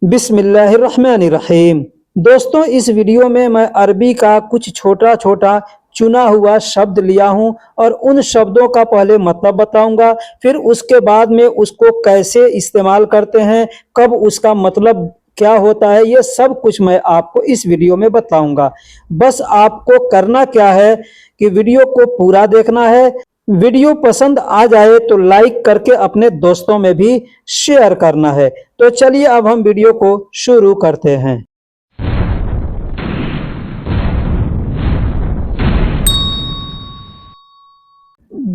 बिस्मिल्लाहिर्रहमानिर्रहीम। दोस्तों, इस वीडियो में मैं अरबी का कुछ छोटा छोटा चुना हुआ शब्द लिया हूं और उन शब्दों का पहले मतलब बताऊंगा, फिर उसके बाद में उसको कैसे इस्तेमाल करते हैं, कब उसका मतलब क्या होता है, ये सब कुछ मैं आपको इस वीडियो में बताऊंगा। बस आपको करना क्या है कि वीडियो को पूरा देखना है। वीडियो पसंद आ जाए तो लाइक करके अपने दोस्तों में भी शेयर करना है। तो चलिए अब हम वीडियो को शुरू करते हैं।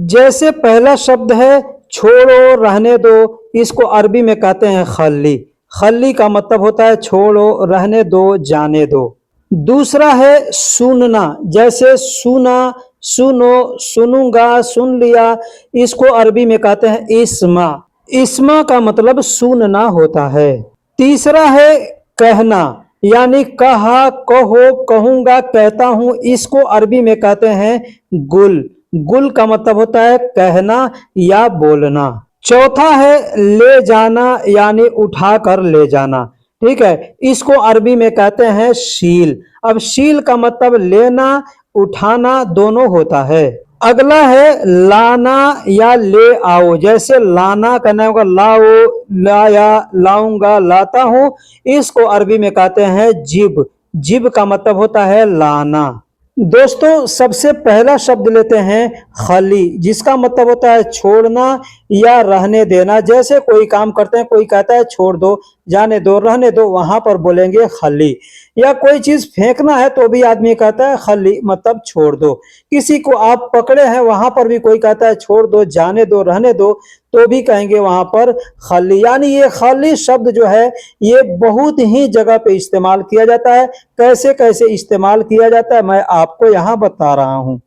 जैसे पहला शब्द है छोड़ो, रहने दो। इसको अरबी में कहते हैं खल्ली। खल्ली का मतलब होता है छोड़ो, रहने दो, जाने दो। दूसरा है सुनना। जैसे सुना, सुनो, सुनूंगा, सुन लिया। इसको अरबी में कहते हैं इस्मा। इस्मा का मतलब सुनना होता है। तीसरा है कहना, यानी कहा, कहो, कहूंगा, कहता हूं। इसको अरबी में कहते हैं गुल। गुल का मतलब होता है कहना या बोलना। चौथा है ले जाना, यानी उठा कर ले जाना। ठीक है, इसको अरबी में कहते हैं शील। अब शील का मतलब लेना, उठाना दोनों होता है। अगला है लाना या ले आओ। जैसे लाना करना होगा लाओ, लाया, लाऊंगा, लाता हूं। इसको अरबी में कहते हैं जिब। जिब का मतलब होता है लाना। दोस्तों, सबसे पहला शब्द लेते हैं खली, जिसका मतलब होता है छोड़ना या रहने देना। जैसे कोई काम करते हैं, कोई कहता है छोड़ दो, जाने दो, रहने दो, वहां पर बोलेंगे खली। या कोई चीज फेंकना है तो भी आदमी कहता है खली, मतलब छोड़ दो। किसी को आप पकड़े हैं, वहां पर भी कोई कहता है छोड़ दो, जाने दो, रहने दो, तो भी कहेंगे वहां पर खली। यानी ये खली शब्द जो है ये बहुत ही जगह पे इस्तेमाल किया जाता है। कैसे कैसे इस्तेमाल किया जाता है मैं आपको यहाँ बता रहा हूं।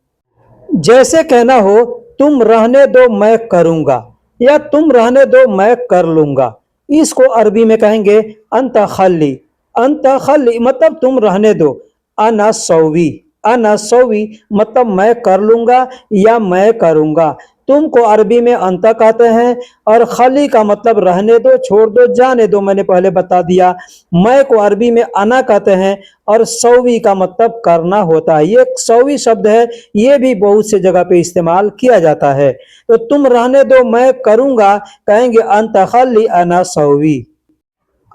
जैसे कहना हो तुम रहने दो मैं करूंगा, या तुम रहने दो मैं कर लूंगा। इसको अरबी में कहेंगे अंत खली। अंत खली मतलब तुम रहने दो। अना सौवी, अना सौवी मतलब मैं कर लूंगा या मैं करूंगा। तुम को अरबी में अंत कहते हैं और खली का मतलब रहने दो, छोड़ दो, जाने दो, मैंने पहले बता दिया। मैं को अरबी में अना कहते हैं और सौवी का मतलब करना होता है। ये सौवी शब्द है, ये भी बहुत से जगह पे इस्तेमाल किया जाता है। तो तुम रहने दो मैं करूंगा, कहेंगे अंत खली अना सौवी।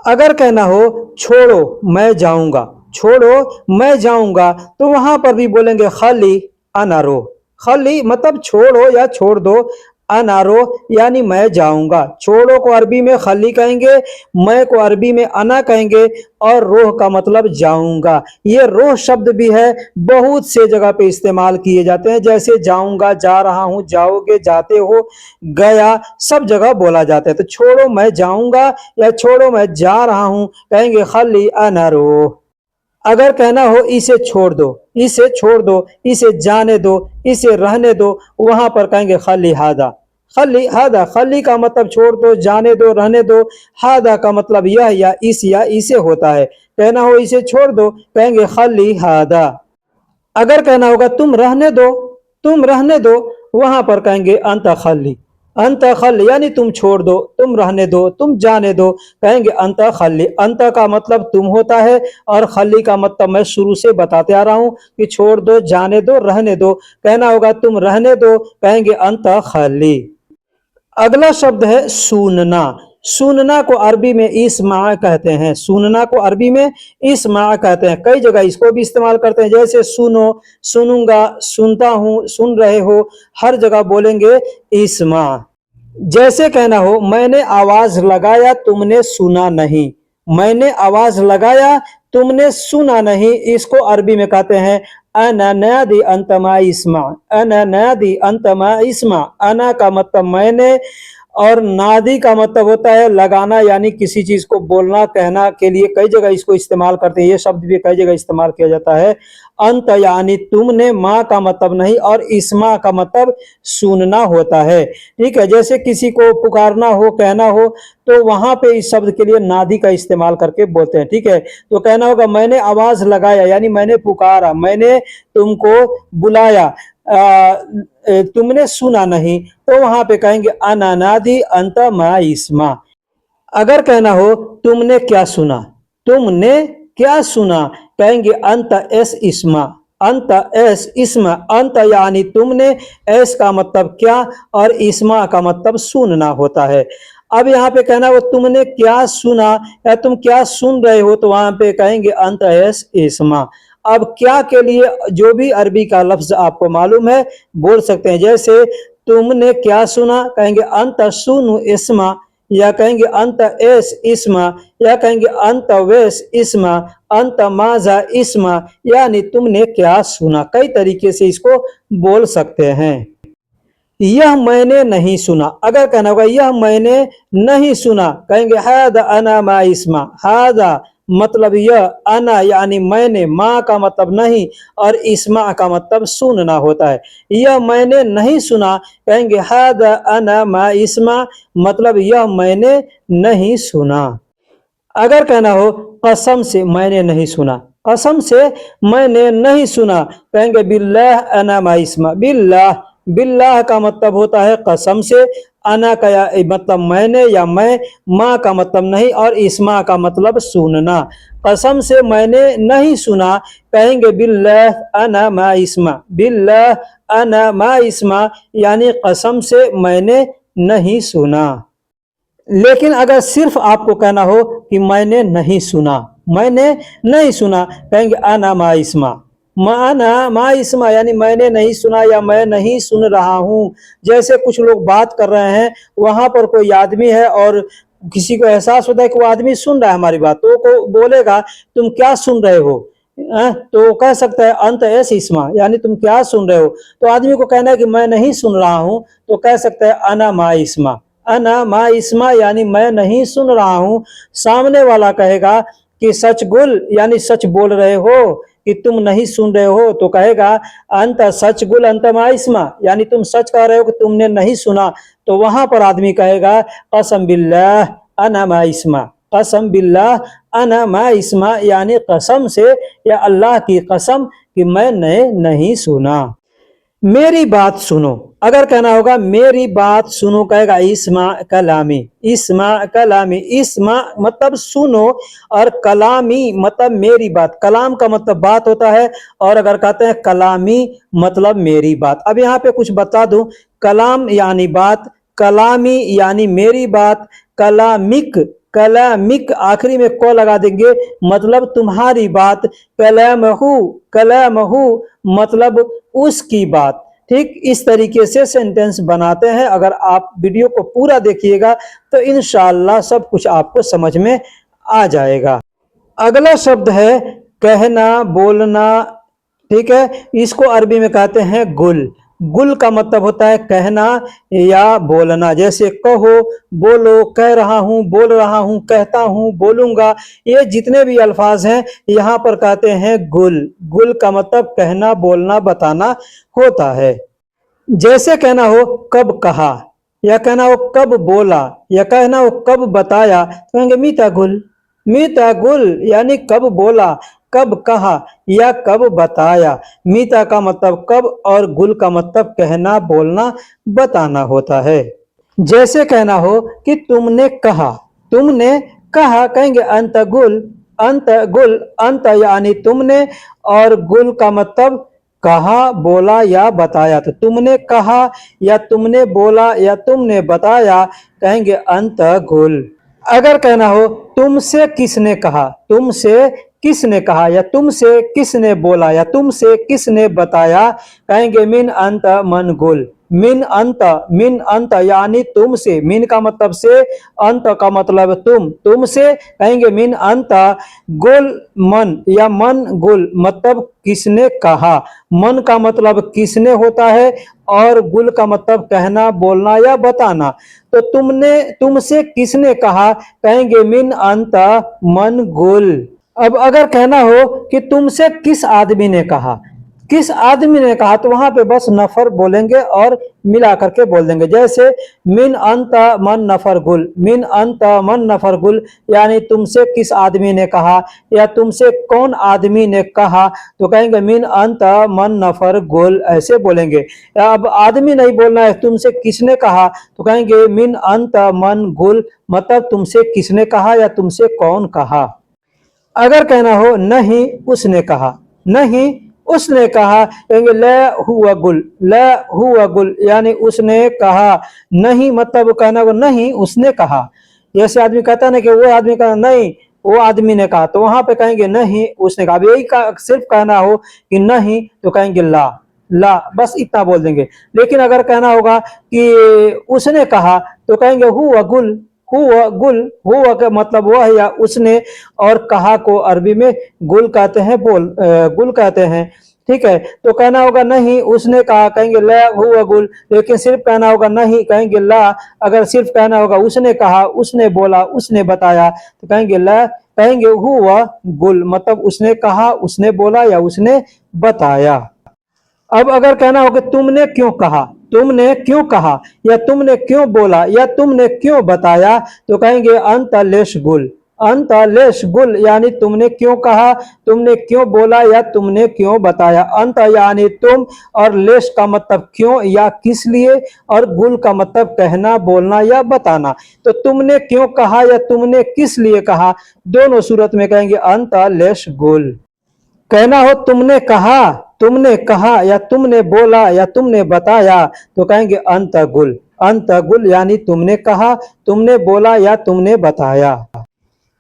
अगर कहना हो छोड़ो मैं जाऊंगा, छोड़ो मैं जाऊंगा, तो वहां पर भी बोलेंगे खली अनारो। खली मतलब छोड़ो या छोड़ दो, अनारो यानी मैं जाऊंगा। छोड़ो को अरबी में खली कहेंगे, मैं को अरबी में अना कहेंगे, और रोह का मतलब जाऊंगा। ये रोह शब्द भी है, बहुत से जगह पे इस्तेमाल किए जाते हैं। जैसे जाऊंगा, जा रहा हूं, जाओगे, जाते हो, गया, सब जगह बोला जाता है। तो छोड़ो मैं जाऊंगा या छोड़ो मैं जा रहा हूं, कहेंगे खली अनारो। अगर कहना हो इसे छोड़ दो, इसे छोड़ दो, इसे जाने दो, इसे रहने दो, वहां पर कहेंगे खली हादा। खली हादा, खली का मतलब छोड़ दो, जाने दो, रहने दो। हादा का मतलब यह या इस या इसे होता है। कहना हो इसे छोड़ दो, कहेंगे खली हादा। अगर कहना होगा तुम रहने दो, तुम रहने दो, वहां पर कहेंगे अंत खली। अंत खल यानी तुम छोड़ दो, तुम रहने दो, तुम जाने दो, कहेंगे अंत खली। अंत का मतलब तुम होता है और खली का मतलब मैं शुरू से बताते आ रहा हूं कि छोड़ दो, जाने दो, रहने दो। कहना होगा तुम रहने दो, कहेंगे अंत खली। अगला शब्द है सुनना। सुनना को अरबी में इस्मा कहते हैं। सुनना को अरबी में इस्मा कहते हैं। कई जगह इसको भी इस्तेमाल करते हैं। जैसे सुनो, सुनूंगा, सुनता हूं, सुन रहे हो, हर जगह बोलेंगे इस्मा। जैसे कहना हो मैंने आवाज लगाया तुमने सुना नहीं, मैंने आवाज लगाया तुमने सुना नहीं। इसको अरबी में कहते हैं अना नादी अंतमा इस्मा। अना नादी अंतमा इस्मा। अना का मतलब मैंने, और नादी का मतलब होता है लगाना, यानी किसी चीज को बोलना, कहना के लिए कई जगह इसको इस्तेमाल करते हैं। ये शब्द भी कई जगह इस्तेमाल किया जाता है। अंत यानी तुमने, माँ का मतलब नहीं, और इस्मा का मतलब सुनना होता है। ठीक है, जैसे किसी को पुकारना हो, कहना हो, तो वहां पे इस शब्द के लिए नादी का इस्तेमाल करके बोलते हैं। ठीक है, तो कहना होगा मैंने आवाज लगाया, यानी मैंने पुकारा, मैंने तुमको बुलाया, तुमने सुना नहीं, तो वहां पे कहेंगे अनानादी अंत मा इस्मा। अगर कहना हो तुमने क्या सुना, तुमने क्या सुना, कहेंगे अंत एस इस्मा, अंत एस इस्मा, अंत यानी तुमने, एस का मतलब क्या और इस्मा का मतलब सुनना होता है। अब यहाँ पे कहना हो तुमने क्या सुना या तुम क्या सुन रहे हो, तो वहां पे कहेंगे अंत एस इस्मा। अब क्या के लिए जो भी अरबी का लफ्ज आपको मालूम है बोल सकते हैं, जैसे तुमने क्या सुना, कहेंगे अंत सुनु इस्मा, या कहेंगे अंत एस इस्मा, या कहेंगे अंत वेस इस्मा, अंत माजा इस्मा, यानी तुमने क्या सुना। कई तरीके से इसको बोल सकते हैं। यह मैंने नहीं सुना, अगर कहना होगा यह मैंने नहीं सुना, कहेंगे हादा अना मा इस्मा, हादा मतलब यह, अना यानी मैंने, माँ का मतलब नहीं और इस्मा का मतलब सुनना होता है। यह मैंने नहीं सुना, कहेंगे हादा अना मा इस्मा, मतलब यह मैंने नहीं सुना। अगर कहना हो कसम से मैंने नहीं सुना, कसम से मैंने नहीं सुना, कहेंगे बिल्लाह अना मा इस्मा, बिल्लाह, बिल्लाह का मतलब होता है कसम से, अना का मतलब मैंने या मैं, माँ का मतलब नहीं और इस्मा का मतलब सुनना। कसम से मैंने नहीं सुना, कहेंगे बिल्लाह अना मा इस्मा, बिल्लाह अना मा इस्मा, यानी कसम से मैंने नहीं सुना। लेकिन अगर सिर्फ आपको कहना हो कि मैंने नहीं सुना, मैंने नहीं सुना, कहेंगे अना मा इस्मा, माना मा इस्मा, यानी मैंने नहीं सुना या मैं नहीं सुन रहा हूँ। जैसे कुछ लोग बात कर रहे हैं, वहां पर कोई आदमी है और किसी को एहसास होता है कि वो आदमी सुन रहा है हमारी बात, तो को बोलेगा तुम क्या सुन रहे हो, तो कह सकता है अंत एस इस्मा, यानी तुम क्या सुन रहे हो। तो आदमी को कहना है कि मैं नहीं सुन रहा हूँ, तो कह सकता है अना मा इस्मा, अना मा इस्मा, यानी मैं नहीं सुन रहा हूँ। सामने वाला कहेगा कि सच गुल, यानी सच बोल रहे हो कि तुम नहीं सुन रहे हो, तो कहेगा अंत सच गुल अंत मा इस्मा, यानी तुम सच कह रहे हो कि तुमने नहीं सुना। तो वहां पर आदमी कहेगा कसम बिल्लाह अना मा इस्मा, कसम बिल्लाह अना मा इस्मा, यानी कसम से या अल्लाह की कसम कि मैंने नहीं सुना। मेरी बात सुनो, अगर कहना होगा मेरी बात सुनो, कहेगा इस्मा कलामी, इस्मा कलामी, इस्मा मतलब सुनो और कलामी मतलब मेरी बात। कलाम का मतलब बात होता है और अगर कहते हैं कलामी मतलब मेरी बात। अब यहाँ पे कुछ बता दूं, कलाम यानी बात, कलामी यानी मेरी बात, कलामिक, कलामिक आखिरी में को लगा देंगे मतलब तुम्हारी बात, कलामहू, कलामहू मतलब उसकी बात। ठीक इस तरीके से सेंटेंस बनाते हैं। अगर आप वीडियो को पूरा देखिएगा तो इंशाअल्लाह सब कुछ आपको समझ में आ जाएगा। अगला शब्द है कहना, बोलना। ठीक है, इसको अरबी में कहते हैं गुल। गुल का मतलब होता है कहना या बोलना, जैसे कहो, बोलो, कह रहा हूँ, बोल रहा हूँ, कहता हूँ, बोलूंगा, ये जितने भी अल्फाज हैं यहाँ पर कहते हैं गुल। गुल का मतलब कहना, बोलना, बताना होता है। जैसे कहना हो कब कहा, या कहना हो कब बोला, या कहना हो कब बताया, तो कहेंगे मीता गुल, मीता गुल, यानी कब बोला, कब कहा या कब बताया। मीता का मतलब कब और गुल का मतलब कहना, बोलना, बताना होता है। जैसे कहना हो कि तुमने कहा, तुमने कहा, कहेंगे अंत गुल, अंत गुल, अंत यानी तुमने और गुल का मतलब कहा, बोला या बताया। तो तुमने कहा या तुमने बोला या तुमने बताया, कहेंगे अंत गुल। अगर कहना हो तुमसे किसने कहा, तुमसे किसने कहा या तुमसे किसने बोला या तुमसे किसने बताया, कहेंगे मिन अंत मन गुल, मिन अंत, मिन अंत यानी तुमसे, मिन का मतलब से, अंत का मतलब तुम, तुमसे, कहेंगे मिन अंत गुल मन, या मन गुल मतलब किसने कहा। मन का मतलब किसने होता है और गुल का मतलब कहना, बोलना या बताना। तो तुमने, तुमसे किसने कहा, कहेंगे मिन अंत मन गुल। अब अगर कहना हो कि तुमसे किस आदमी ने कहा, किस आदमी ने कहा, तो वहां पे बस नफर बोलेंगे और मिला करके बोल देंगे। जैसे मिन अंत मन नफर गुल, मिन अंत मन नफर गुल, यानी तुमसे किस आदमी ने कहा या तुमसे कौन आदमी ने कहा, तो कहेंगे मिन अंत मन नफर गुल, ऐसे बोलेंगे। अब आदमी नहीं बोलना है, तुमसे किसने कहा, तो कहेंगे मिन अंत मन गुल, मतलब तुमसे किसने कहा या तुमसे कौन कहा। अगर कहना हो नहीं उसने कहा, नहीं उसने कहा, कहेंगे ल हुआ गुल, ल हुआ गुल, यानी उसने कहा। नहीं मतलब कहना हो नहीं उसने कहा। जैसे आदमी कहता है ना कि वो आदमी कहा नहीं वो आदमी ने कहा, तो वहां पे कहेंगे नहीं उसने कहा। अब यही सिर्फ कहना हो कि नहीं, तो कहेंगे ला, ला, बस इतना बोल देंगे। लेकिन अगर कहना होगा कि उसने कहा, तो कहेंगे हुआ गुल, हुआ गुल, हुआ का मतलब वह या उसने, और कहा को अरबी में गुल कहते हैं, गुल कहते हैं। ठीक है, तो कहना होगा नहीं उसने कहा, कहेंगे ला हुआ गुल। लेकिन सिर्फ कहना होगा नहीं, कहेंगे ला। अगर सिर्फ कहना होगा उसने कहा, उसने बोला, उसने बताया, तो कहेंगे ला, कहेंगे हुआ गुल, मतलब उसने कहा, उसने बोला या उसने बताया। अब अगर कहना हो कि तुमने क्यों कहा, तुमने क्यों कहा या तुमने क्यों बोला या तुमने क्यों बताया, तो कहेंगे अंत लेश गुल, अंत लेश गुल, यानी तुमने क्यों कहा, तुमने क्यों बोला या तुमने क्यों बताया। अंत यानी तुम, और लेश का मतलब क्यों या किस लिए, और गुल का मतलब कहना, बोलना या बताना। तो तुमने क्यों कहा या तुमने किस लिए कहा, दोनों सूरत में कहेंगे अंत लेश गुल। कहना हो तुमने कहा, तुमने कहा या तुमने बोला या तुमने बताया, तो कहेंगे अंत गुल, अंत गुल, यानी तुमने कहा, तुमने बोला या तुमने बताया।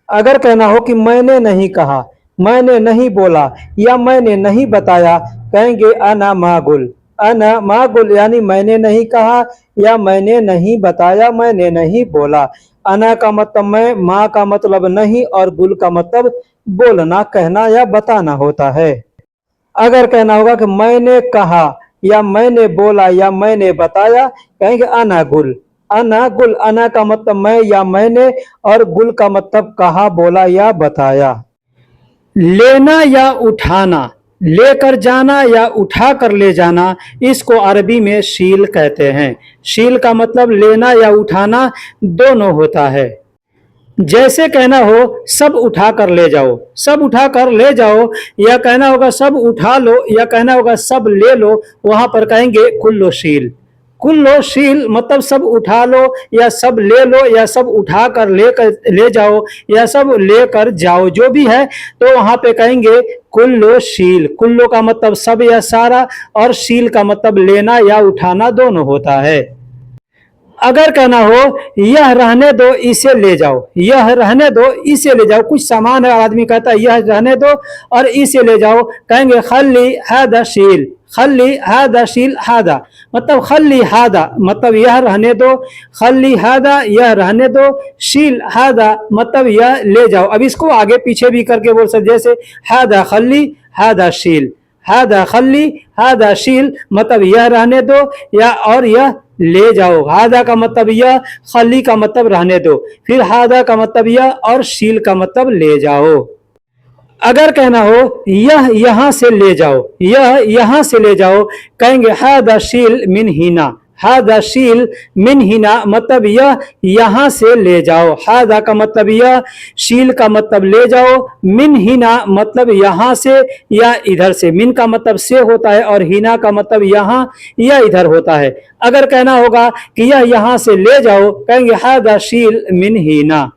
अगर कहना हो कि मैंने नहीं कहा, मैंने नहीं बोला या मैंने नहीं बताया, कहेंगे अना मागुल, अना मागुल, यानी मैंने नहीं कहा या मैंने नहीं बताया, मैंने नहीं बोला। अना का मतलब मैं, माँ का मतलब नहीं, और गुल का मतलब बोलना, कहना या बताना होता है। अगर कहना होगा कि मैंने कहा या मैंने बोला या मैंने बताया, कहेंगे अना गुल, अना गुल, अना का मतलब मैं या मैंने, और गुल का मतलब कहा, बोला या बताया। लेना या उठाना, लेकर जाना या उठा कर ले जाना, इसको अरबी में शील कहते हैं। शील का मतलब लेना या उठाना दोनों होता है। जैसे कहना हो सब उठा कर ले जाओ, सब उठा कर ले जाओ, या कहना होगा सब उठा लो, या कहना होगा सब ले लो, वहां पर कहेंगे कुल्लो शील, कुल्लो शील, मतलब सब उठा लो या सब ले लो या सब उठा कर ले जाओ या सब लेकर जाओ, जो भी है, तो वहां पे कहेंगे कुल्लो शील। कुल्लो का मतलब सब या सारा, और शील का मतलब लेना या उठाना दोनों होता है। अगर कहना हो यह रहने दो इसे ले जाओ, यह रहने दो इसे ले जाओ, कुछ सामान है, आदमी कहता है यह रहने दो और इसे ले जाओ, कहेंगे खल्ली हादा शील, खल्ली हादा शील, हादा मतलब खल्ली हादा मतलब यह रहने दो, खल्ली हादा यह रहने दो, शील हादा मतलब यह ले जाओ। अब इसको आगे पीछे भी करके बोल सकते, जैसे हादा खल्ली हादा शील, हादा खल्ली हादा शील, मतलब यह रहने दो या और यह ले जाओ। हादा का मतलब यह, खली का मतलब रहने दो, फिर हादा का मतलब यह, और शील का मतलब ले जाओ। अगर कहना हो यह यहां से ले जाओ, यह यहां से ले जाओ, कहेंगे हादा शील मिन हिना, हादा शील मिन हिना मतलब यह यहां से ले जाओ। हादा का मतलब यह, शील का मतलब ले जाओ, मिन हिना मतलब यहां से या इधर से। मिन का मतलब से होता है और हिना का मतलब यहां या इधर होता है। अगर कहना होगा कि यह यहां से ले जाओ, कहेंगे हादा शील मिन हिना।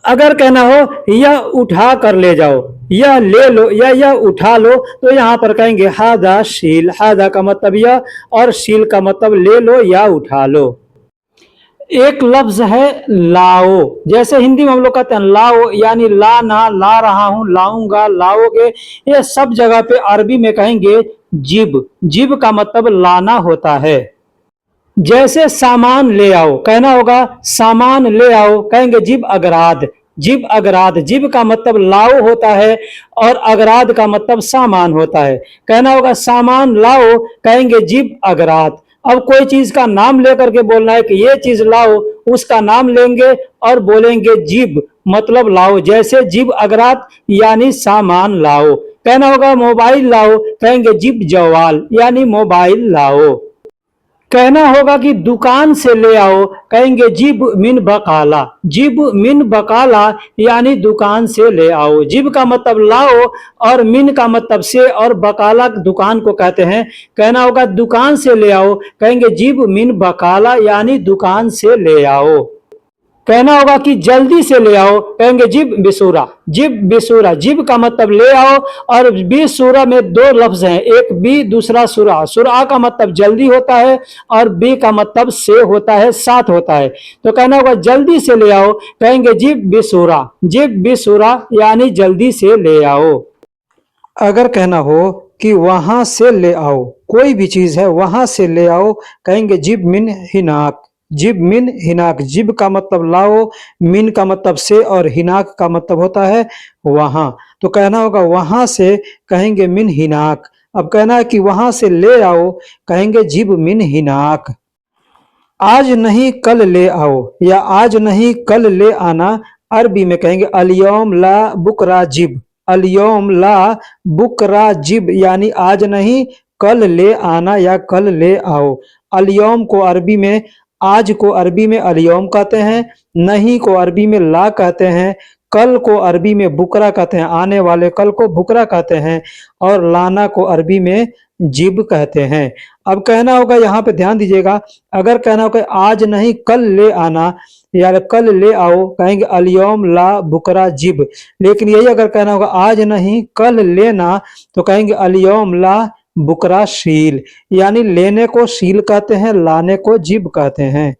अगर कहना हो यह उठा कर ले जाओ, यह ले लो या यह उठा लो, तो यहाँ पर कहेंगे हादा शील। हादा का मतलब यह और शील का मतलब ले लो या उठा लो। एक लफ्ज है लाओ, जैसे हिंदी में हम लोग कहते हैं लाओ, यानी लाना, ला रहा हूं, लाऊंगा, लाओगे, ये सब जगह पे अरबी में कहेंगे जिब। जिब का मतलब लाना होता है। जैसे सामान ले आओ, कहना होगा सामान ले आओ, कहेंगे जिब अगराद, जिब अगराद। जिब का मतलब लाओ होता है और अगराद का मतलब सामान होता है। कहना होगा सामान लाओ, कहेंगे जिब अगराद। अब कोई चीज का नाम लेकर के बोलना है कि ये चीज लाओ, उसका नाम लेंगे और बोलेंगे जिब मतलब लाओ। जैसे जिब अगराद यानी सामान लाओ, कहना होगा मोबाइल लाओ, कहेंगे जिब जवाल यानी मोबाइल लाओ। कहना होगा कि दुकान से ले आओ, कहेंगे जिब मिन बकाला, जिब मिन बकाला यानी दुकान से ले आओ। जिब का मतलब लाओ और मिन का मतलब से और बकाला दुकान को कहते हैं। कहना होगा दुकान से ले आओ, कहेंगे जिब मिन बकाला यानी दुकान से ले आओ। कहना होगा कि जल्दी से ले आओ, कहेंगे जिब बिसूरा, जिब बिसूरा। जिब का मतलब ले आओ और बिसूरा में दो लफ्ज हैं, एक बी दूसरा सुरा। सुरा का मतलब जल्दी होता है और बी का मतलब से होता है, साथ होता है। तो कहना होगा जल्दी से ले आओ, कहेंगे जिब बिसूरा, जिब बिसूरा यानी जल्दी से ले आओ। अगर कहना हो कि वहां से ले आओ, कोई भी चीज है वहां से ले आओ, कहेंगे जिब मिन हिनाक, जिब मिन हिनाक। जिब का मतलब लाओ, मिन का मतलब से और हिनाक का मतलब होता है वहां। तो कहना होगा वहां से, कहेंगे मिन हिनाक। अब कहना है कि वहां से ले आओ, कहेंगे जिब मिन हिनाक। आज नहीं कल ले आओ या आज नहीं कल ले आना, अरबी में कहेंगे अलयौम ला बुकरा जिब, अलयौम ला बुकरा जिब यानी आज नहीं कल ले आना या कल ले आओ। अलयौम को अरबी में, आज को अरबी में अलयौम कहते हैं, नहीं को अरबी में ला कहते हैं, कल को अरबी में बुकरा कहते हैं, आने वाले कल को बुकरा कहते हैं, और लाना को अरबी में जिब कहते हैं। अब कहना होगा यहाँ पे ध्यान दीजिएगा, अगर कहना होगा आज नहीं कल ले आना या कल ले आओ, कहेंगे अलयौम ला बुकरा जिब। लेकिन यही अगर कहना होगा आज नहीं कल लेना, तो कहेंगे अलयौम ला बुकरा शील, यानी लेने को शील कहते हैं, लाने को जिब कहते हैं।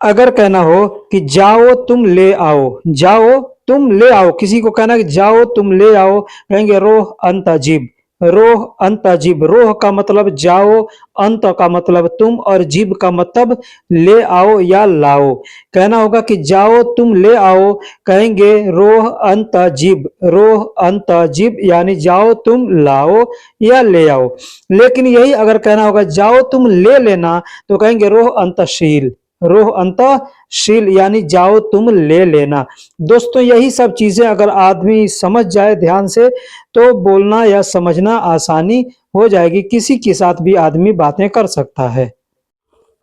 अगर कहना हो कि जाओ तुम ले आओ, जाओ तुम ले आओ, किसी को कहना कि जाओ तुम ले आओ, कहेंगे रोह अंतजिब, रोह अंतजिब। रोह का मतलब जाओ, अंत का मतलब तुम और जिब का मतलब ले आओ या लाओ। कहना होगा कि जाओ तुम ले आओ, कहेंगे रोह अंतजिब, रोह अंतजिब यानी जाओ तुम लाओ या ले आओ। लेकिन यही अगर कहना होगा जाओ तुम ले लेना, तो कहेंगे रोह अंतशील, रोह अंतशील यानी जाओ तुम ले लेना। दोस्तों यही सब चीजें अगर आदमी समझ जाए ध्यान से, तो बोलना या समझना आसानी हो जाएगी, किसी के साथ भी आदमी बातें कर सकता है।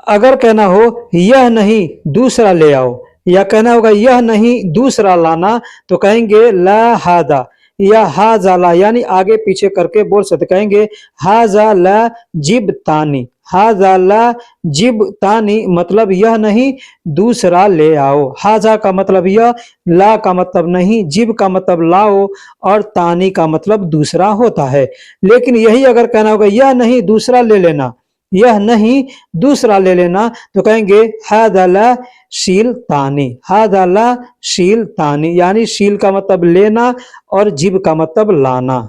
अगर कहना हो यह नहीं दूसरा ले आओ, या कहना होगा यह नहीं दूसरा लाना, तो कहेंगे ला हादा या हाजा ला, यानी आगे पीछे करके बोल सकते, कहेंगे हाजा ला जिब तानी, हाजा ला जिब तानी मतलब यह नहीं दूसरा ले आओ। हाजा का मतलब यह, ला का मतलब नहीं, जिब का मतलब लाओ और तानी का मतलब दूसरा होता है। लेकिन यही अगर कहना होगा यह नहीं दूसरा ले लेना, यह नहीं दूसरा ले लेना, तो कहेंगे हादा ला शील तानी, हादा ला शील तानी यानी शील का मतलब लेना और जिब का मतलब लाना।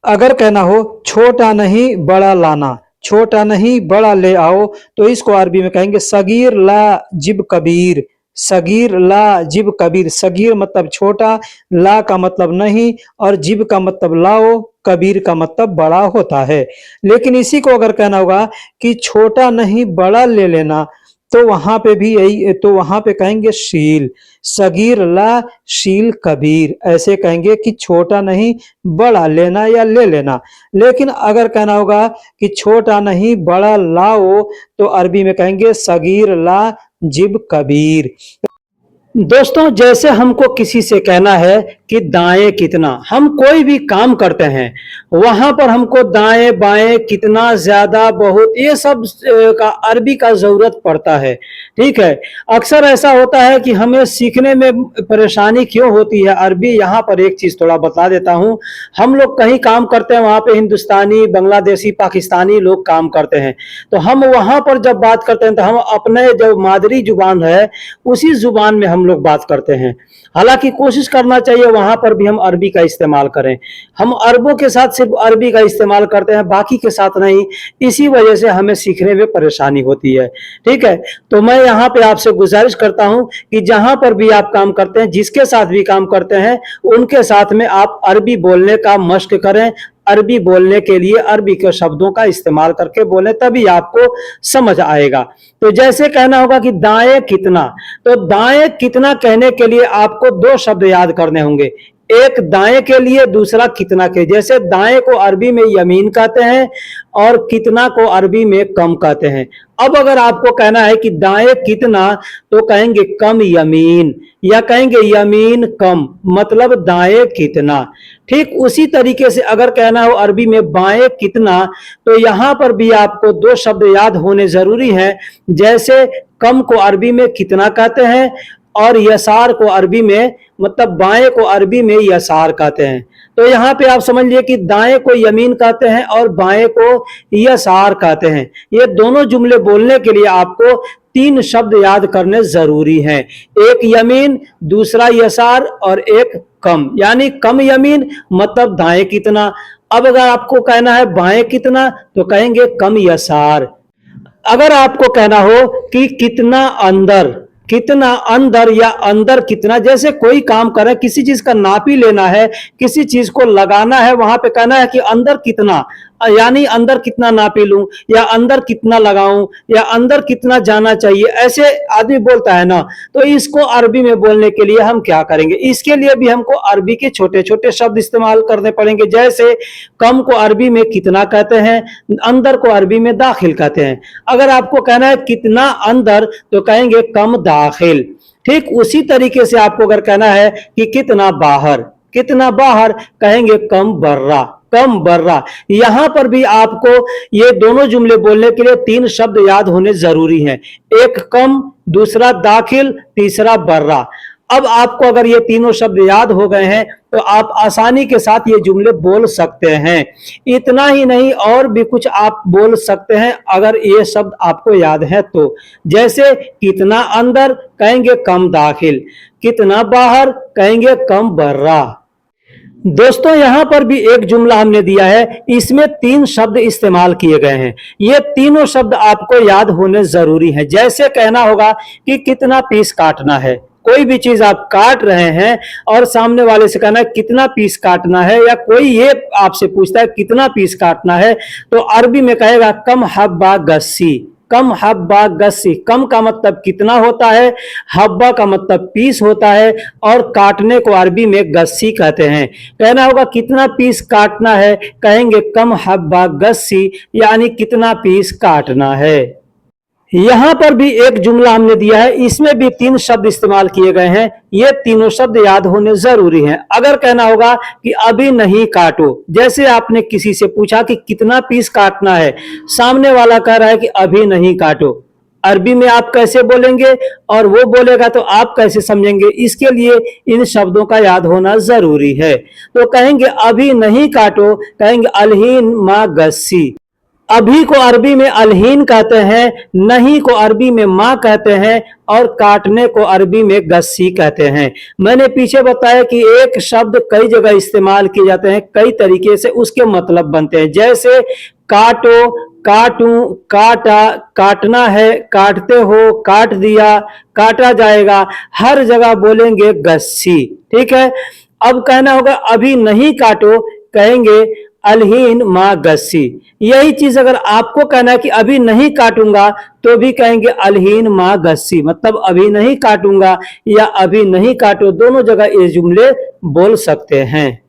अगर कहना हो छोटा नहीं बड़ा लाना, छोटा नहीं बड़ा ले आओ, तो इसको अरबी में कहेंगे सगीर ला जिब कबीर, सगीर ला जिब कबीर। सगीर मतलब छोटा, ला का मतलब नहीं और जिब का मतलब लाओ, कबीर का मतलब बड़ा होता है। लेकिन इसी को अगर कहना होगा कि छोटा नहीं बड़ा ले लेना, तो वहां पे भी यही, तो वहां पे कहेंगे शील, सगीर ला शील कबीर, ऐसे कहेंगे कि छोटा नहीं बड़ा लेना या ले लेना। लेकिन अगर कहना होगा कि छोटा नहीं बड़ा लाओ, तो अरबी में कहेंगे सगीर ला जिब कबीर। दोस्तों जैसे हमको किसी से कहना है कि दाएं कितना, हम कोई भी काम करते हैं वहां पर हमको दाएं बाएं कितना ज्यादा बहुत ये सब का अरबी का जरूरत पड़ता है। ठीक है, अक्सर ऐसा होता है कि हमें सीखने में परेशानी क्यों होती है अरबी। यहाँ पर एक चीज थोड़ा बता देता हूँ, हम लोग कहीं काम करते हैं वहां पे हिंदुस्तानी बांग्लादेशी पाकिस्तानी लोग काम करते हैं, तो हम वहां पर जब बात करते हैं तो हम अपने जो मादरी जुबान है उसी जुबान में हम लोग बात करते हैं। हालांकि कोशिश करना चाहिए वहां पर भी हम अरबी का इस्तेमाल करें। हम अरबों के साथ सिर्फ अरबी का इस्तेमाल करते हैं, बाकी के साथ नहीं, इसी वजह से हमें सीखने में परेशानी होती है। ठीक है, तो मैं यहाँ पे आपसे गुजारिश करता हूं कि जहां पर भी आप काम करते हैं, जिसके साथ भी काम करते हैं, उनके साथ में आप अरबी बोलने का मश्क करें। अरबी बोलने के लिए अरबी के शब्दों का इस्तेमाल करके बोले, तभी आपको समझ आएगा। तो जैसे कहना होगा कि दाएं कितना, तो दाएं कितना कहने के लिए आपको दो शब्द याद करने होंगे। एक दाएं के लिए, दूसरा कितना के। जैसे दाएं को अरबी में यमीन कहते हैं और कितना को अरबी में कम कहते हैं। अब अगर आपको कहना है कि दाएं कितना, तो कहेंगे कम यमीन, या कहेंगे यमीन कम, मतलब दाएं कितना। ठीक उसी तरीके से अगर कहना हो अरबी में बाएं कितना, तो यहां पर भी आपको दो शब्द याद होने जरूरी है। जैसे कम को अरबी में कितना कहते हैं और यसार को अरबी में, मतलब बाएं को अरबी में यसार कहते हैं। तो यहाँ पे आप समझ लिए कि दाएं को यमीन कहते हैं और बाएं को यसार कहते हैं। ये दोनों जुमले बोलने के लिए आपको तीन शब्द याद करने जरूरी हैं। एक यमीन, दूसरा यसार और एक कम। यानी कम यमीन मतलब दाएं कितना। अब अगर आपको कहना है बाएं कितना, तो कहेंगे कम यसार। अगर आपको कहना हो कि कितना अंदर, कितना अंदर या अंदर कितना, जैसे कोई काम करे, किसी चीज का नापी लेना है, किसी चीज को लगाना है, वहां पे कहना है कि अंदर कितना, यानी अंदर कितना नापी लूं, या अंदर कितना लगाऊं, या अंदर कितना जाना चाहिए, ऐसे आदमी बोलता है ना। तो इसको अरबी में बोलने के लिए हम क्या करेंगे, इसके लिए भी हमको अरबी के छोटे छोटे शब्द इस्तेमाल करने पड़ेंगे। जैसे कम को अरबी में कितना कहते हैं, अंदर को अरबी में दाखिल कहते हैं। अगर आपको कहना है कितना अंदर, तो कहेंगे कम दाखिल। ठीक उसी तरीके से आपको अगर कहना है कि कितना बाहर, कितना बाहर, कहेंगे कम बर्रा, कम बर्रा। यहां पर भी आपको ये दोनों जुमले बोलने के लिए तीन शब्द याद होने जरूरी हैं। एक कम, दूसरा दाखिल, तीसरा बर्रा। अब आपको अगर ये तीनों शब्द याद हो गए हैं, तो आप आसानी के साथ ये जुमले बोल सकते हैं। इतना ही नहीं, और भी कुछ आप बोल सकते हैं अगर ये शब्द आपको याद है तो। जैसे कितना अंदर, कहेंगे कम दाखिल, कितना बाहर, कहेंगे कम बर्रा। दोस्तों यहां पर भी एक जुमला हमने दिया है, इसमें तीन शब्द इस्तेमाल किए गए हैं। ये तीनों शब्द आपको याद होने जरूरी है। जैसे कहना होगा कि कितना पीस काटना है, कोई भी चीज आप काट रहे हैं और सामने वाले से कहना है कितना पीस काटना है, या कोई ये आपसे पूछता है कितना पीस काटना है, तो अरबी में कहेगा कम हब्बा गस्सी, कम हब्बा गस्सी। कम का मतलब कितना होता है, हब्बा का मतलब पीस होता है, और काटने को अरबी में गस्सी कहते हैं। कहना होगा कितना पीस काटना है, कहेंगे कम हब्बा गस्सी, यानी कितना पीस काटना है। यहां पर भी एक जुमला हमने दिया है, इसमें भी तीन शब्द इस्तेमाल किए गए हैं। ये तीनों शब्द याद होने जरूरी हैं। अगर कहना होगा कि अभी नहीं काटो, जैसे आपने किसी से पूछा कि कितना पीस काटना है, सामने वाला कह रहा है कि अभी नहीं काटो, अरबी में आप कैसे बोलेंगे और वो बोलेगा तो आप कैसे समझेंगे, इसके लिए इन शब्दों का याद होना जरूरी है। तो कहेंगे अभी नहीं काटो, कहेंगे अलहीन मा गस्सी। अभी को अरबी में अलहीन कहते हैं, नहीं को अरबी में माँ कहते हैं, और काटने को अरबी में गस्सी कहते हैं। मैंने पीछे बताया कि एक शब्द कई जगह इस्तेमाल किए जाते हैं, कई तरीके से उसके मतलब बनते हैं। जैसे काटो, काटूं, काटा, काटना है, काटते हो, काट दिया, काटा जाएगा, हर जगह बोलेंगे गस्सी। ठीक है। अब कहना होगा अभी नहीं काटो, कहेंगे अलहीन मा गस्सी। यही चीज अगर आपको कहना है कि अभी नहीं काटूंगा, तो भी कहेंगे अलहीन मा गस्सी, मतलब अभी नहीं काटूंगा या अभी नहीं काटो, दोनों जगह ये जुमले बोल सकते हैं।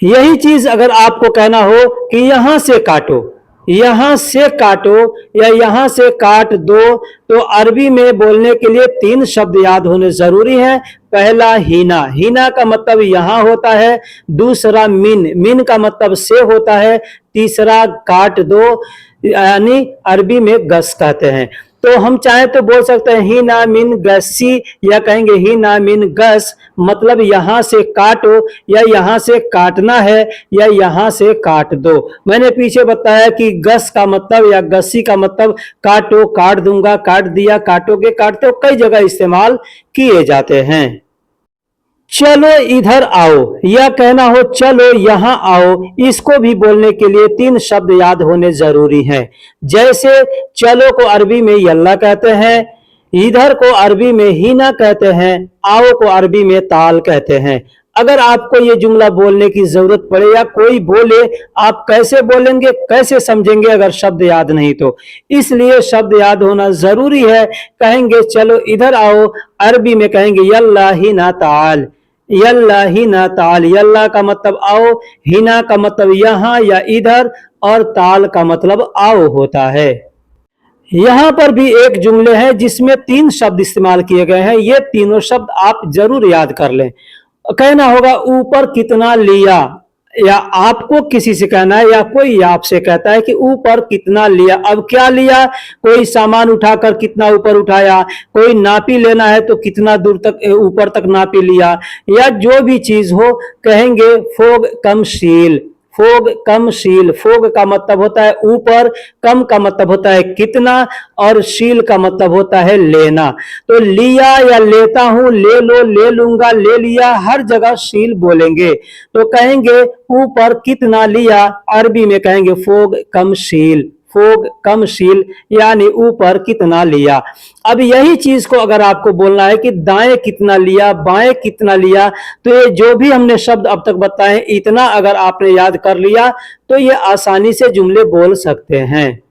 यही चीज अगर आपको कहना हो कि यहां से काटो, यहां से काटो, या यहां से काट दो, तो अरबी में बोलने के लिए तीन शब्द याद होने जरूरी हैं। पहला हीना, हीना का मतलब यहां होता है। दूसरा मिन, मिन का मतलब से होता है। तीसरा काट दो, यानी अरबी में गस कहते हैं। तो हम चाहे तो बोल सकते हैं ही ना मिन गस्सी, या कहेंगे ही ना मिन गस, मतलब यहां से काटो, या यहां से काटना है, या यहां से काट दो। मैंने पीछे बताया कि गस का मतलब या गस्सी का मतलब काटो, काट दूंगा, काट दिया, काटोगे, काटते हो, कई जगह इस्तेमाल किए जाते हैं। चलो इधर आओ, या कहना हो चलो यहां आओ, इसको भी बोलने के लिए तीन शब्द याद होने जरूरी हैं। जैसे चलो को अरबी में यल्ला कहते हैं, इधर को अरबी में हीना कहते हैं, आओ को अरबी में ताल कहते हैं। अगर आपको ये जुमला बोलने की जरूरत पड़े या कोई बोले, आप कैसे बोलेंगे, कैसे समझेंगे अगर शब्द याद नहीं तो, इसलिए शब्द याद होना जरूरी है। कहेंगे चलो इधर आओ, अरबी में कहेंगे यल्ला हीना ताल, यल्ला हिना ताल, यल्ला का मतलब आओ, हिना का मतलब यहाँ या इधर, और ताल का मतलब आओ होता है। यहां पर भी एक जुमले हैं जिसमें 3 शब्द इस्तेमाल किए गए हैं, ये तीनों शब्द आप जरूर याद कर लें। कहना होगा ऊपर कितना लिया, या आपको किसी से कहना है या कोई आपसे कहता है कि ऊपर कितना लिया। अब क्या लिया, कोई सामान उठाकर कितना ऊपर उठाया, कोई नापी लेना है तो कितना दूर तक ऊपर तक नापी लिया, या जो भी चीज हो, कहेंगे फोग कम शील। फोग कम शील, फोग का मतलब होता है ऊपर, कम का मतलब होता है कितना, और शील का मतलब होता है लेना। तो लिया या लेता हूं, ले लो, ले लूंगा, ले लिया, हर जगह शील बोलेंगे। तो कहेंगे ऊपर कितना लिया, अरबी में कहेंगे फोग कम शील, फोग कम शील, यानी ऊपर कितना लिया। अब यही चीज को अगर आपको बोलना है कि दाएं कितना लिया, बाएं कितना लिया, तो ये जो भी हमने शब्द अब तक बताए, इतना अगर आपने याद कर लिया तो ये आसानी से जुमले बोल सकते हैं।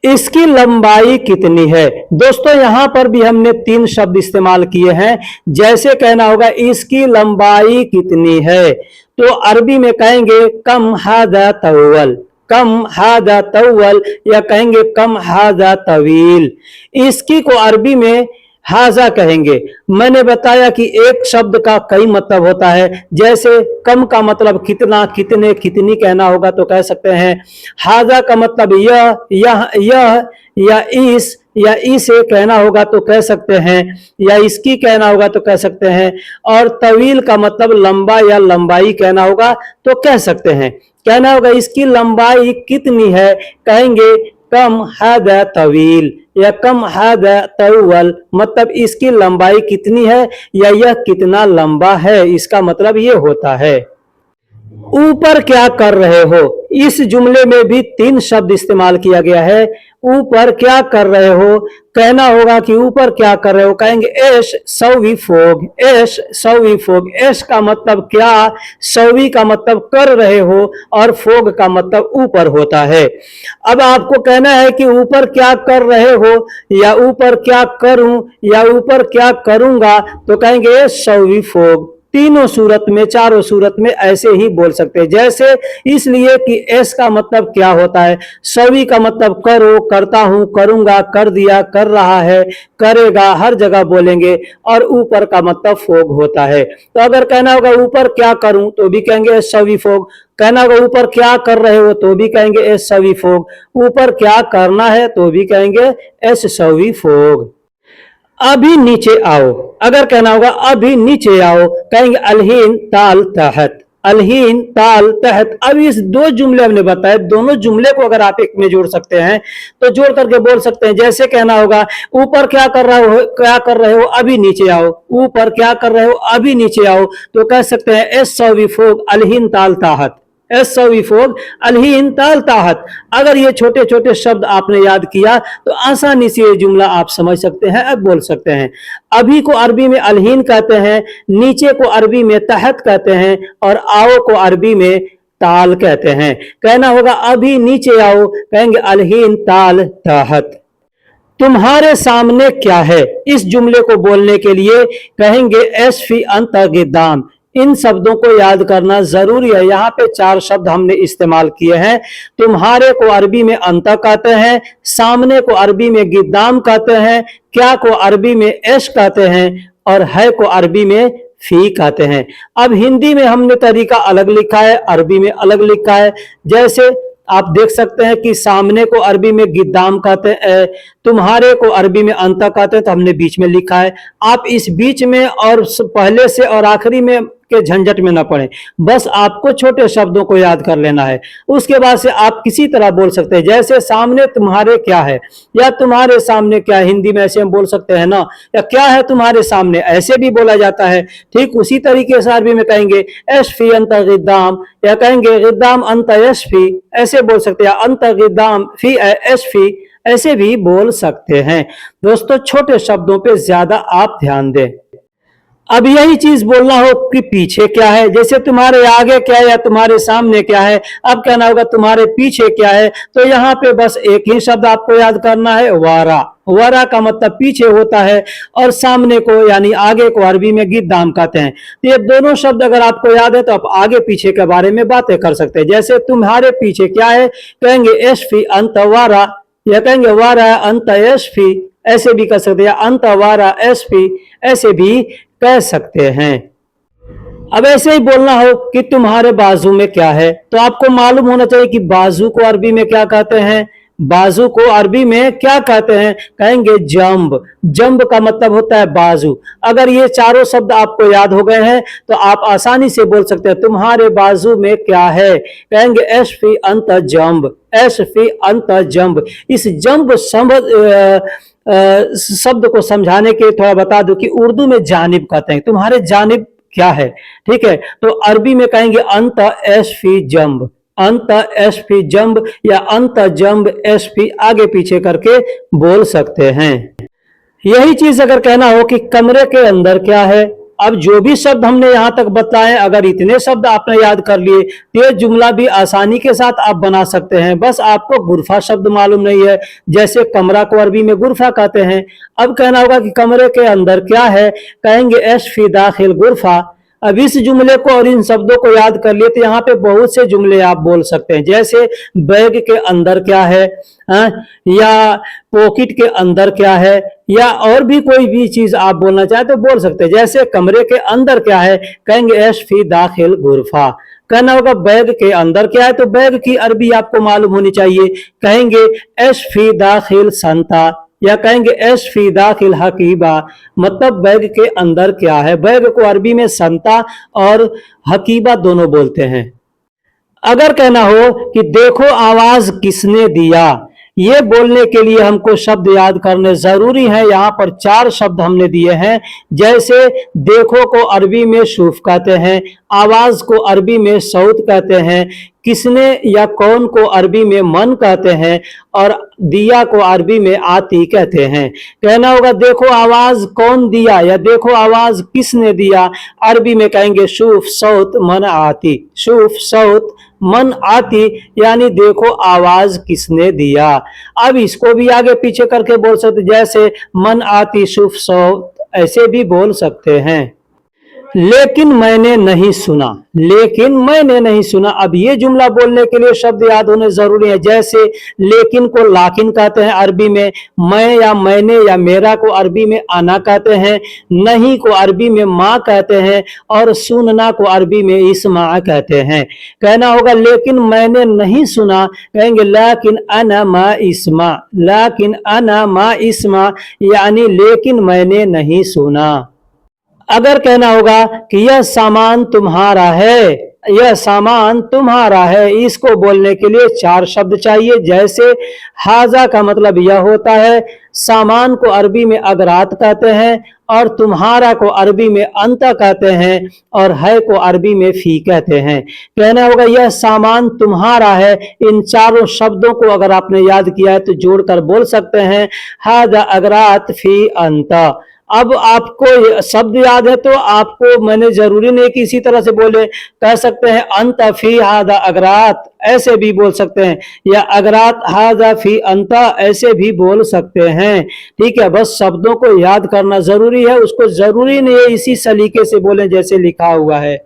इसकी लंबाई कितनी है, दोस्तों यहां पर भी हमने 3 शब्द इस्तेमाल किए हैं। जैसे कहना होगा इसकी लंबाई कितनी है, तो अरबी में कहेंगे कम हादा तवल, कम हादा तवल, या कहेंगे कम हादा तवील। इसकी को अरबी में हाजा कहेंगे। मैंने बताया कि एक शब्द का कई मतलब होता है। जैसे कम का मतलब कितना, कितने, कितनी कहना होगा तो कह सकते हैं हाजा का मतलब यह या इस, या इसे कहना होगा तो कह सकते हैं, या इसकी कहना होगा तो कह सकते हैं। और तवील का मतलब लंबा या लंबाई कहना होगा तो कह सकते हैं। कहना होगा इसकी लंबाई कितनी है, कहेंगे कम हादा तवील, या कम हादा तवल, मतलब इसकी लंबाई कितनी है या यह कितना लंबा है, इसका मतलब ये होता है। ऊपर क्या कर रहे हो, इस जुमले में भी 3 शब्द इस्तेमाल किया गया है। ऊपर क्या कर रहे हो, कहना होगा कि ऊपर क्या कर रहे हो, कहेंगे एश सवी फोग, एश सवी फोग। एश का मतलब क्या, सवी का मतलब कर रहे हो, और फोग का मतलब ऊपर होता है। अब आपको कहना है कि ऊपर क्या कर रहे हो, या ऊपर क्या करूं, या ऊपर क्या करूंगा, तो कहेंगे एश सवी फोग। तीनों सूरत में, चारों सूरत में ऐसे ही बोल सकते हैं। जैसे इसलिए कि एस का मतलब क्या होता है, सभी का मतलब करो, करता हूं, करूंगा, कर दिया, कर रहा है, करेगा, हर जगह बोलेंगे। और ऊपर का मतलब फोग होता है। तो अगर कहना होगा ऊपर क्या करूं तो भी कहेंगे एस सवी फोग। कहना होगा ऊपर क्या कर रहे हो तो भी कहेंगे एस सवी फोग। ऊपर क्या करना है तो भी कहेंगे एस सवी फोग। अभी नीचे आओ, अगर कहना होगा अभी नीचे आओ, कहेंगे अलहीन ताल तहत, अलहीन ताल तहत। अब इस 2 जुमले हमने बताए, दोनों जुमले को अगर आप एक में जोड़ सकते हैं तो जोड़ करके बोल सकते हैं। जैसे कहना होगा ऊपर क्या कर रहे हो, अभी नीचे आओ, ऊपर क्या कर रहे हो, अभी नीचे आओ, तो कह सकते हैं एस सवी फोग अलहीन ताल ताहत, एस सवी फोग अलहीन ताल ताहत। अगर ये छोटे छोटे शब्द आपने याद किया तो आसानी से ये जुमला आप समझ सकते हैं, अब बोल सकते हैं। अभी को अरबी में अलहीन कहते हैं, नीचे को अरबी में तहत कहते हैं, और आओ को अरबी में ताल कहते हैं। कहना होगा अभी नीचे आओ, कहेंगे अलहीन ताल ताहत। तुम्हारे सामने क्या है, इस जुमले को बोलने के लिए कहेंगे एसफी अंतगिदाम। इन शब्दों को याद करना जरूरी है। यहाँ पे 4 शब्द हमने इस्तेमाल किए हैं। तुम्हारे को अरबी में अंत कहते हैं, सामने को अरबी में गिद्दाम कहते हैं, क्या को अरबी में एश कहते हैं, और है को अरबी में फी कहते हैं। अब हिंदी में हमने तरीका अलग लिखा है, अरबी में अलग लिखा है। जैसे आप देख सकते हैं कि सामने को अरबी में गिद्दाम कहते हैं, तुम्हारे को अरबी में अंत कहते हैं, तो हमने बीच में लिखा है। आप इस बीच में और पहले से और आखिरी में के झंझट में न पड़े, बस आपको छोटे शब्दों को याद कर लेना है। उसके बाद से आप किसी तरह बोल सकते हैं। जैसे सामने तुम्हारे क्या है, या तुम्हारे सामने क्या है, हिंदी में ऐसे हम बोल सकते हैं ना, या क्या है तुम्हारे सामने, ऐसे भी बोला जाता है। ठीक उसी तरीके से अरबी में कहेंगे एशफी अंत गिद्दाम, या कहेंगे गिद्दाम अंत यशफी, ऐसे बोल सकते हैं। अंत गिद्दाम फी एशफी, ऐसे भी बोल सकते हैं। दोस्तों छोटे शब्दों पे ज्यादा आप ध्यान दें। अब यही चीज बोलना हो कि पीछे क्या है, जैसे तुम्हारे आगे क्या है या तुम्हारे सामने क्या है, अब कहना होगा तुम्हारे पीछे क्या है। तो यहाँ पे बस एक ही शब्द आपको याद करना है, वारा। वारा का मतलब पीछे होता है, और सामने को यानी आगे को अरबी में गिद्दाम कहते हैं। तो ये दोनों शब्द अगर आपको याद है तो आप आगे पीछे के बारे में बातें कर सकते हैं। जैसे तुम्हारे पीछे क्या है, कहेंगे एशफी अंत वारा, या कहेंगे वारा अंत एशफी, ऐसे भी कर सकते हैं, अंत वारा एशफी ऐसे भी कह सकते हैं। अब ऐसे ही बोलना हो कि तुम्हारे बाजू में क्या है, तो आपको मालूम होना चाहिए कि बाजू को अरबी में क्या कहते हैं। बाजू को अरबी में क्या कहते हैं, कहेंगे जंब। जंब का मतलब होता है बाजू। अगर ये चारों शब्द आपको याद हो गए हैं तो आप आसानी से बोल सकते हैं तुम्हारे बाजू में क्या है, कहेंगे एशफी अंत जंब, एशफी अंत जंब। इस जंब शब्द को समझाने के थोड़ा बता दूं कि उर्दू में जानिब कहते हैं, तुम्हारे जानिब क्या है, ठीक है। तो अरबी में कहेंगे अंत एशफी जंब, अंत एशफी जंब, या अंत जंब एशफी आगे पीछे करके बोल सकते हैं। यही चीज अगर कहना हो कि कमरे के अंदर क्या है, अब जो भी शब्द हमने यहां तक बताए, अगर इतने शब्द आपने याद कर लिए तो ये जुमला भी आसानी के साथ आप बना सकते हैं। बस आपको गुरफा शब्द मालूम नहीं है, जैसे कमरा को अरबी में गुरफा कहते हैं। अब कहना होगा कि कमरे के अंदर क्या है, कहेंगे एशफी दाखिल गुरफा। अब इस जुमले को और इन शब्दों को याद कर लिए तो यहाँ पे बहुत से जुमले आप बोल सकते हैं, जैसे बैग के अंदर क्या है, या पॉकेट के अंदर क्या है, या और भी कोई भी चीज आप बोलना चाहे तो बोल सकते हैं। जैसे कमरे के अंदर क्या है, कहेंगे एशफी दाखिल गुरफा। कहना होगा बैग के अंदर क्या है, तो बैग की अरबी आपको मालूम होनी चाहिए, कहेंगे एशफी दाखिल संता, या कहेंगे एशफी दाखिल हकीबा। मतलब बैग के अंदर क्या है, बैग को अरबी में संता और हकीबा दोनों बोलते हैं। अगर कहना हो कि देखो आवाज किसने दिया, ये बोलने के लिए हमको शब्द याद करने जरूरी है। यहाँ पर 4 शब्द हमने दिए हैं, जैसे देखो को अरबी में शूफ कहते हैं, आवाज को अरबी में सौत कहते हैं, किसने या कौन को अरबी में मन कहते हैं, और दिया को अरबी में आती कहते हैं। कहना होगा देखो आवाज कौन दिया, या देखो आवाज किसने दिया, अरबी में कहेंगे शूफ सौत मन आती, शूफ सौत मन आती, यानी देखो आवाज किसने दिया। अब इसको भी आगे पीछे करके बोल सकते, जैसे मन आती शुफ सौत, ऐसे भी बोल सकते हैं। लेकिन मैंने नहीं सुना, लेकिन मैंने नहीं सुना। अब ये जुमला बोलने के लिए शब्द याद होने जरूरी है, जैसे लेकिन को लाकिन कहते हैं अरबी में, मैं या मैंने या मेरा को अरबी में आना कहते हैं, नहीं को अरबी में माँ कहते हैं, और सुनना को अरबी में इस्मा कहते हैं। कहना होगा लेकिन मैंने नहीं सुना, कहेंगे लाकिन अना मा इस्मा, लाकिन अना मा इस्मा, यानी लेकिन मैंने नहीं सुना। अगर कहना होगा कि यह सामान तुम्हारा है, यह सामान तुम्हारा है, इसको बोलने के लिए 4 शब्द चाहिए। जैसे हाजा का मतलब यह होता है, सामान को अरबी में अगरात कहते हैं, और तुम्हारा को अरबी में अंत कहते हैं, और है को अरबी में फी कहते हैं। कहना होगा यह सामान तुम्हारा है। इन चारों शब्दों को अगर आपने याद किया है तो जोड़कर बोल सकते हैं हाजा अगरात फी अंत। अब आपको शब्द याद है तो आपको मैंने जरूरी नहीं कि इसी तरह से बोले, कह सकते हैं अंत फी हादा अगरात, ऐसे भी बोल सकते हैं, या अगरात हादा फी अंत, ऐसे भी बोल सकते हैं। ठीक है, बस शब्दों को याद करना जरूरी है, उसको जरूरी नहीं है इसी सलीके से बोले जैसे लिखा हुआ है।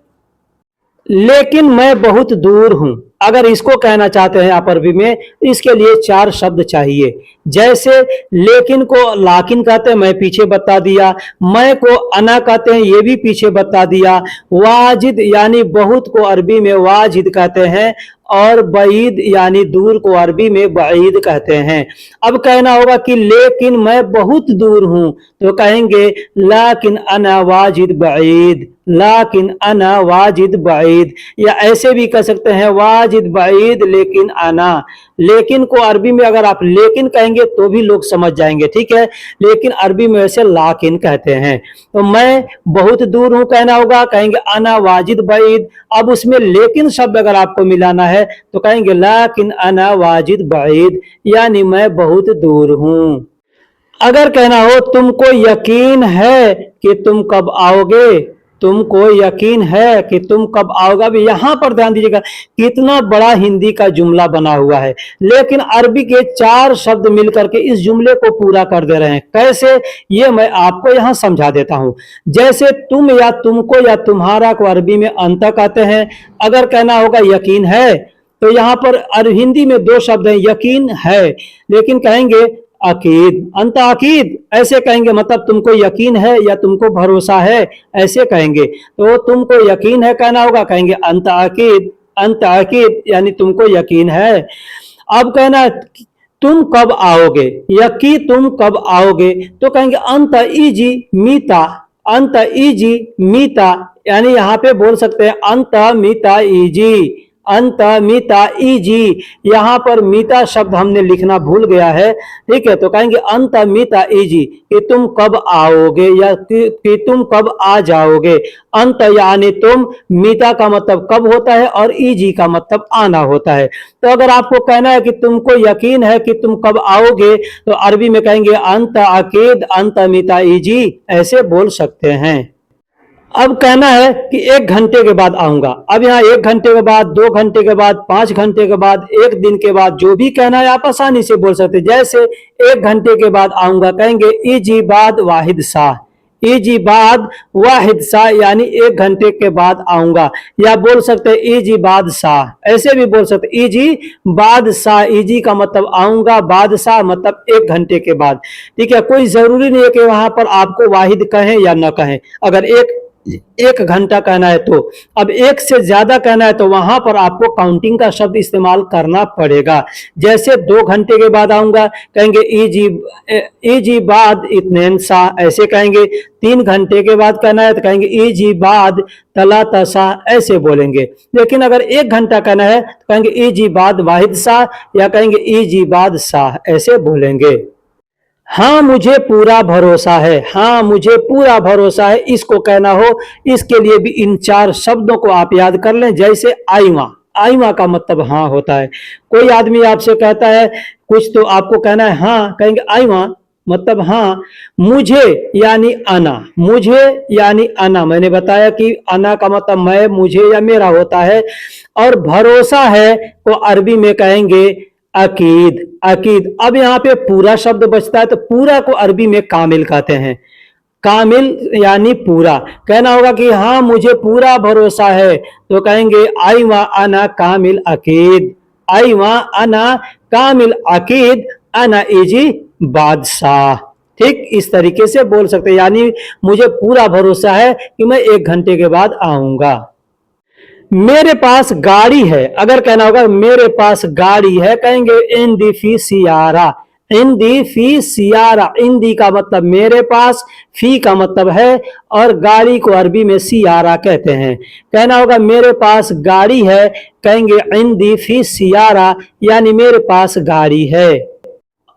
लेकिन मैं बहुत दूर हूं, अगर इसको कहना चाहते हैं आप अरबी में, इसके लिए 4 शब्द चाहिए। जैसे लेकिन को लाकिन कहते हैं, मैं पीछे बता दिया, मैं को अना कहते हैं, ये भी पीछे बता दिया, वाजिद यानी बहुत को अरबी में वाजिद कहते हैं, और बईद यानी दूर को अरबी में बईद कहते हैं। अब कहना होगा कि लेकिन मैं बहुत दूर हूं, तो कहेंगे लाकिन अना वाजिद बईद, लाकिन अना वाजिद बईद, या ऐसे भी कह सकते हैं वाजिद बईद लेकिन अना। लेकिन को अरबी में अगर आप लेकिन कहेंगे तो भी लोग समझ जाएंगे, ठीक है, लेकिन अरबी में वैसे लाकिन कहते हैं। तो मैं बहुत दूर हूं कहना होगा, कहेंगे अना वाजिद बईद। अब उसमें लेकिन शब्द अगर आपको मिलाना है तो कहेंगे लाकिन अना वाजिद बईद, यानी मैं बहुत दूर हूं। अगर कहना हो तुमको यकीन है कि तुम कब आओगे, तुमको यकीन है कि तुम कब आओगे। अब यहाँ पर ध्यान दीजिएगा कितना बड़ा हिंदी का जुमला बना हुआ है, लेकिन अरबी के 4 शब्द मिलकर के इस जुमले को पूरा कर दे रहे हैं। कैसे, ये मैं आपको यहाँ समझा देता हूँ। जैसे तुम या तुमको या तुम्हारा को अरबी में अंत कहते हैं। अगर कहना होगा यकीन है, तो यहाँ पर हिंदी में 2 शब्द हैं, यकीन है, लेकिन कहेंगे अकीद, अंत अकीद ऐसे कहेंगे, मतलब तुमको यकीन है या तुमको भरोसा है ऐसे कहेंगे। तो तुमको यकीन है कहना होगा, कहेंगे अंत अकीद, अंत अकीद यानी तुमको यकीन है। अब कहना तुम कब आओगे, यकी तुम कब आओगे, तो कहेंगे अंत इजी मीता, अंत इजी मीता यानी यहाँ पे बोल सकते हैं अंत मीता इजी, अंत मीता इजी। यहाँ पर मीता शब्द हमने लिखना भूल गया है, ठीक है, तो कहेंगे अंत मीता इजी कि तुम कब आओगे या कि तुम कब आ जाओगे। अंत यानी तुम, मीता का मतलब कब होता है और इजी का मतलब आना होता है। तो अगर आपको कहना है कि तुमको यकीन है कि तुम कब आओगे, तो अरबी में कहेंगे अंत अकीद अंत मीता इजी ऐसे बोल सकते हैं। अब कहना है कि 1 घंटे के बाद आऊंगा। अब यहाँ 1 घंटे के बाद, 2 घंटे के बाद, 5 घंटे के बाद, 1 दिन के बाद, जो भी कहना है आप आसानी से बोल सकते हैं। जैसे 1 घंटे के बाद आऊंगा, कहेंगे इजी बाद वाहिद शाह, इजी बाद वाहिद शाह यानी 1 घंटे के बाद आऊंगा। या बोल सकते हैं इजी बादशाह, ऐसे भी बोल सकते हैं इजी बादशाह, इजी का मतलब आऊंगा, बादशाह मतलब 1 घंटे के बाद। ठीक है, कोई जरूरी नहीं है कि वहां पर आपको वाहिद कहें या न कहें। अगर 1 घंटा कहना है तो, अब 1 से ज्यादा कहना है तो वहां पर आपको काउंटिंग का शब्द इस्तेमाल करना पड़ेगा। जैसे 2 घंटे के बाद आऊंगा, कहेंगे इजी बाद इत्नेन सा ऐसे कहेंगे। 3 घंटे के बाद कहना है तो कहेंगे इजी बाद तला तसा ऐसे बोलेंगे। लेकिन अगर 1 घंटा कहना है तो कहेंगे इजी बाद वाहिद शाह या कहेंगे इजी बाद शाह ऐसे बोलेंगे। हाँ मुझे पूरा भरोसा है, हाँ मुझे पूरा भरोसा है, इसको कहना हो, इसके लिए भी इन 4 शब्दों को आप याद कर लें। जैसे आईवा, आईवा का मतलब हाँ होता है। कोई आदमी आपसे कहता है कुछ तो आपको कहना है हाँ, कहेंगे आईवा मतलब हाँ। मुझे यानी अना, मुझे यानी अना, मैंने बताया कि अना का मतलब मैं, मुझे या मेरा होता है। और भरोसा है को अरबी में कहेंगे अकीद, अकीद। अब यहाँ पे पूरा शब्द बचता है, तो पूरा को अरबी में कामिल कहते हैं। कामिल यानी पूरा। कहना होगा कि हाँ मुझे पूरा भरोसा है, तो कहेंगे आई वा अना कामिल अकीद, आई वा अना कामिल अकीद, अना इजी बादशाह। ठीक इस तरीके से बोल सकते हैं, यानी मुझे पूरा भरोसा है कि मैं 1 घंटे के बाद आऊंगा। मेरे पास गाड़ी है, अगर कहना होगा मेरे पास गाड़ी है, कहेंगे इंदी फी सियारा, इंदी फी सियारा। इंदी का मतलब मेरे पास, फी का मतलब है, और गाड़ी को अरबी में सियारा कहते हैं। कहना होगा मेरे पास गाड़ी है, कहेंगे इंदी फी सियारा यानी मेरे पास गाड़ी है।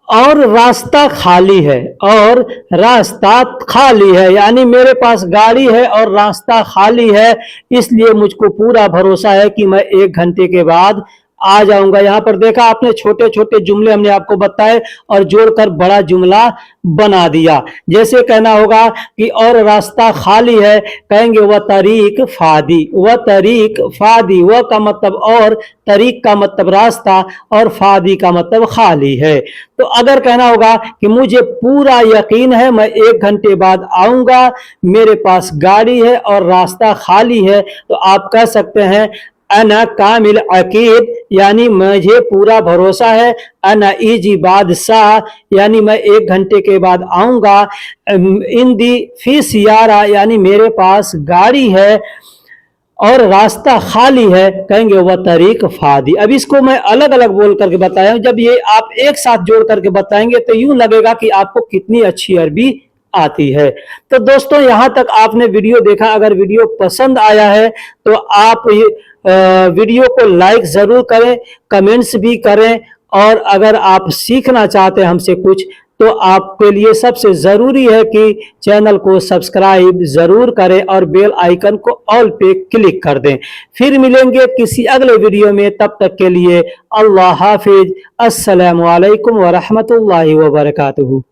और रास्ता खाली है, और रास्ता खाली है यानी मेरे पास गाड़ी है और रास्ता खाली है, इसलिए मुझको पूरा भरोसा है कि मैं 1 घंटे के बाद आ जाऊंगा। यहाँ पर देखा आपने, छोटे छोटे जुमले हमने आपको बताए और जोड़कर बड़ा जुमला बना दिया। जैसे कहना होगा कि और रास्ता खाली है, कहेंगे वह तरीक फादी, वह तरीक फादी। वह का मतलब और, तरीक का मतलब रास्ता, और फादी का मतलब खाली है। तो अगर कहना होगा कि मुझे पूरा यकीन है मैं 1 घंटे बाद आऊंगा, मेरे पास गाड़ी है और रास्ता खाली है, तो आप कह सकते हैं अना कामिल अकीद यानी मुझे पूरा भरोसा है। अना इजी बादशाह यानी मैं 1 घंटे के बाद आऊंगा। इंदी फी सियारा यानी मेरे पास गाड़ी है और रास्ता खाली है, कहेंगे वह तरीक फादी। अब इसको मैं अलग अलग बोल करके बताया हूं, जब ये आप एक साथ जोड़ करके बताएंगे तो यूं लगेगा कि आपको कितनी अच्छी अरबी आती है। तो दोस्तों यहाँ तक आपने वीडियो देखा, अगर वीडियो पसंद आया है तो आप वीडियो को लाइक जरूर करें, कमेंट्स भी करें, और अगर आप सीखना चाहते हैं हमसे कुछ तो आपके लिए सबसे जरूरी है कि चैनल को सब्सक्राइब जरूर करें और बेल आइकन को ऑल पे क्लिक कर दें। फिर मिलेंगे किसी अगले वीडियो में, तब तक के लिए अल्लाह हाफिज। अस्सलामु अलैकुम व रहमतुल्लाहि व बरकातुहू।